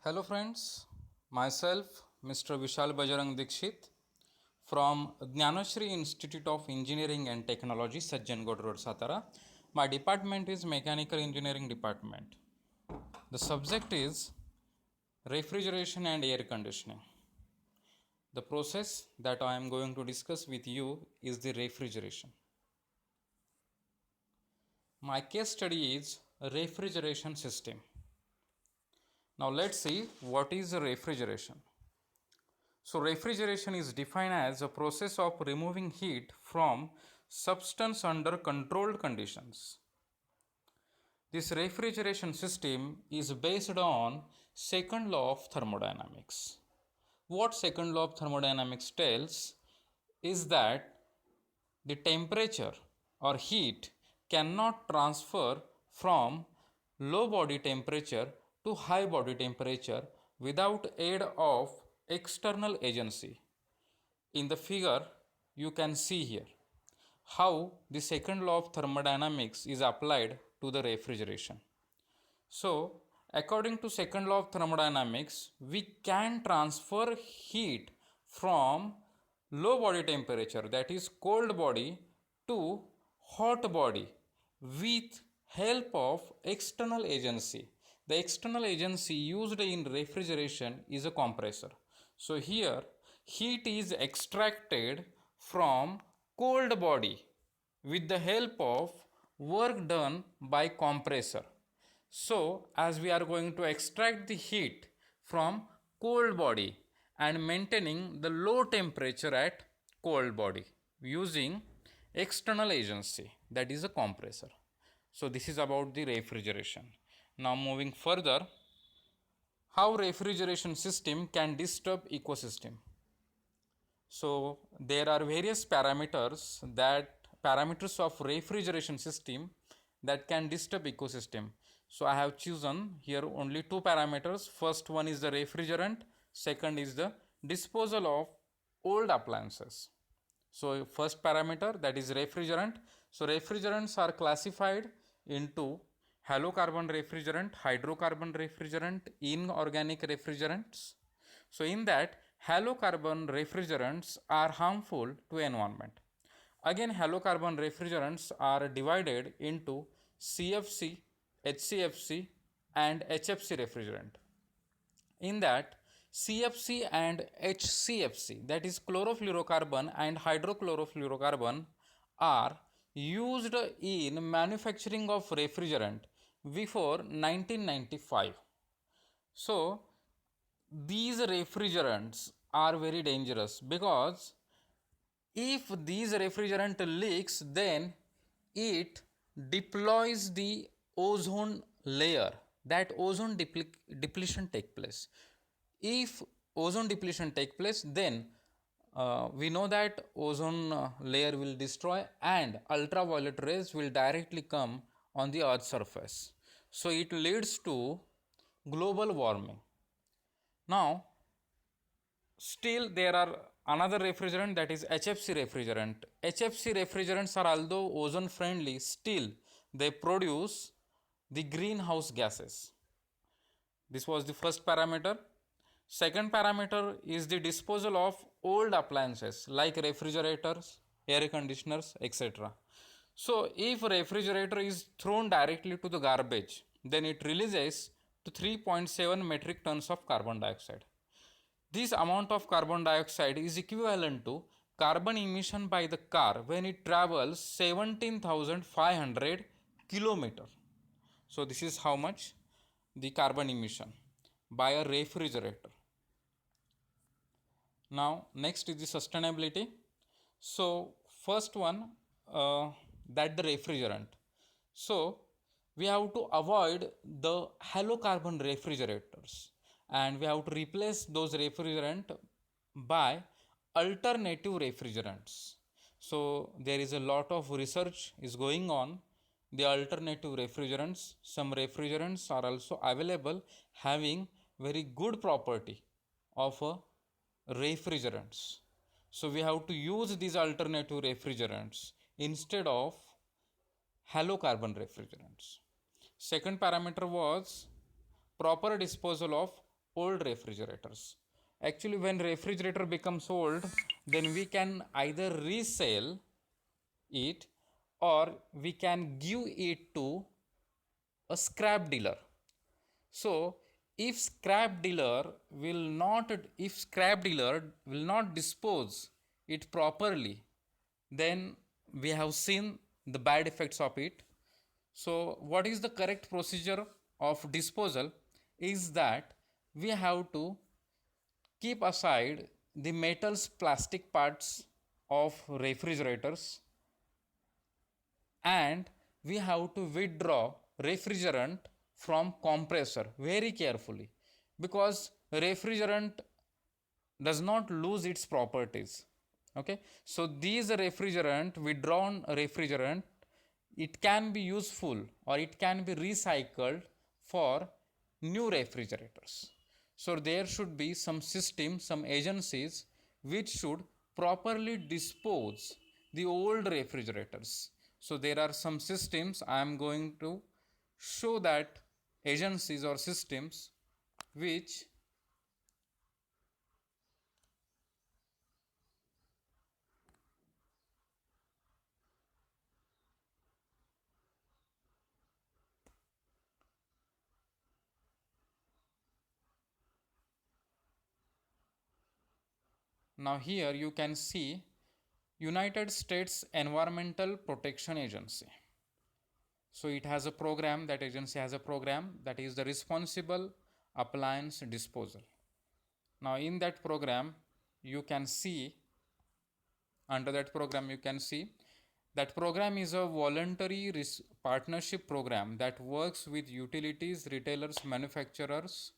Hello friends, myself Mr. Vishal Bajarang Dikshit from Jnanoshri Institute of Engineering and Technology, Sajjangod Road, Satara. My department is Mechanical Engineering Department. The subject is refrigeration and air conditioning. The process that I am going to discuss with you is the refrigeration. My case study is refrigeration system. Now let's see what is refrigeration. So, refrigeration is defined as a process of removing heat from substance under controlled conditions. This refrigeration system is based on second law of thermodynamics. What second law of thermodynamics tells is that the temperature or heat cannot transfer from low body temperature to high body temperature without aid of external agency. In the figure, you can see here how the second law of thermodynamics is applied to the refrigeration. So, according to second law of thermodynamics, we can transfer heat from low body temperature, that is cold body, to hot body with help of external agency. The external agency used in refrigeration is a compressor. So here heat is extracted from cold body with the help of work done by compressor. So, as we are going to extract the heat from cold body and maintaining the low temperature at cold body using external agency, that is a compressor. So, this is about the refrigeration. Now, moving further, how refrigeration system can disturb ecosystem. So, there are various parameters of refrigeration system that can disturb ecosystem. So, I have chosen here only two parameters. First one is the refrigerant, second is the disposal of old appliances. So, first parameter, that is refrigerant. So, refrigerants are classified into halocarbon refrigerant, hydrocarbon refrigerant, inorganic refrigerants. So, in that, halocarbon refrigerants are harmful to environment. Again, halocarbon refrigerants are divided into CFC, HCFC and HFC refrigerant. In that, CFC and HCFC, that is chlorofluorocarbon and hydrochlorofluorocarbon, are used in manufacturing of refrigerant before 1995. So, these refrigerants are very dangerous because if these refrigerant leaks, then it deploys the ozone layer. That ozone depletion take place. If ozone depletion take place, then we know that ozone layer will destroy and ultraviolet rays will directly come on the earth's surface. So it leads to global warming. Now, still there are another refrigerant, that is HFC refrigerant. HFC refrigerants are, although ozone friendly, still they produce the greenhouse gases. This was the first parameter. Second parameter is the disposal of old appliances like refrigerators, air conditioners, etc. So if refrigerator is thrown directly to the garbage, then it releases to 3.7 metric tons of carbon dioxide. This amount of carbon dioxide is equivalent to carbon emission by the car when it travels 17,500 kilometer. So this is how much the carbon emission by a refrigerator. Now next is the sustainability. So first one, that the refrigerant. So we have to avoid the halocarbon refrigerators and we have to replace those refrigerant by alternative refrigerants. So there is a lot of research is going on the alternative refrigerants. Some refrigerants are also available having very good property of a refrigerants. So we have to use these alternative refrigerants instead of halocarbon refrigerants. Second parameter was proper disposal of old refrigerators. Actually, when refrigerator becomes old, then we can either resell it or we can give it to a scrap dealer. So if scrap dealer will not dispose it properly, then we have seen the bad effects of it. So what is the correct procedure of disposal is that we have to keep aside the metals plastic parts of refrigerators, and we have to withdraw refrigerant from compressor very carefully, because refrigerant does not lose its properties. Okay, so these refrigerant withdrawn refrigerant, it can be useful or it can be recycled for new refrigerators. So there should be some system, some agencies which should properly dispose the old refrigerators. So there are some systems I am going to show, that agencies or systems which now here you can see United States Environmental Protection Agency. So it has a program, that agency has a program, that is the responsible appliance disposal. Now in that program you can see, under that program you can see that program is a voluntary partnership program that works with utilities, retailers, manufacturers,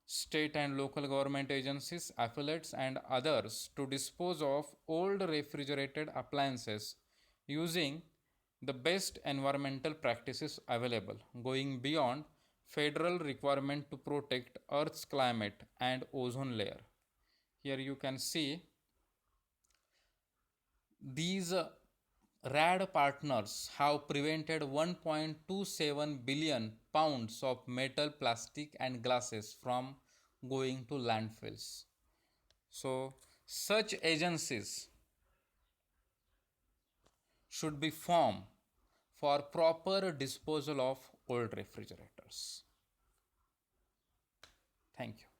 state and local government agencies, affiliates, and others to dispose of old refrigerated appliances using the best environmental practices available, going beyond federal requirement to protect Earth's climate and ozone layer. Here you can see these RAD partners have prevented 1.27 billion pounds of metal, plastic, and glasses from going to landfills. So, such agencies should be formed for proper disposal of old refrigerators. Thank you.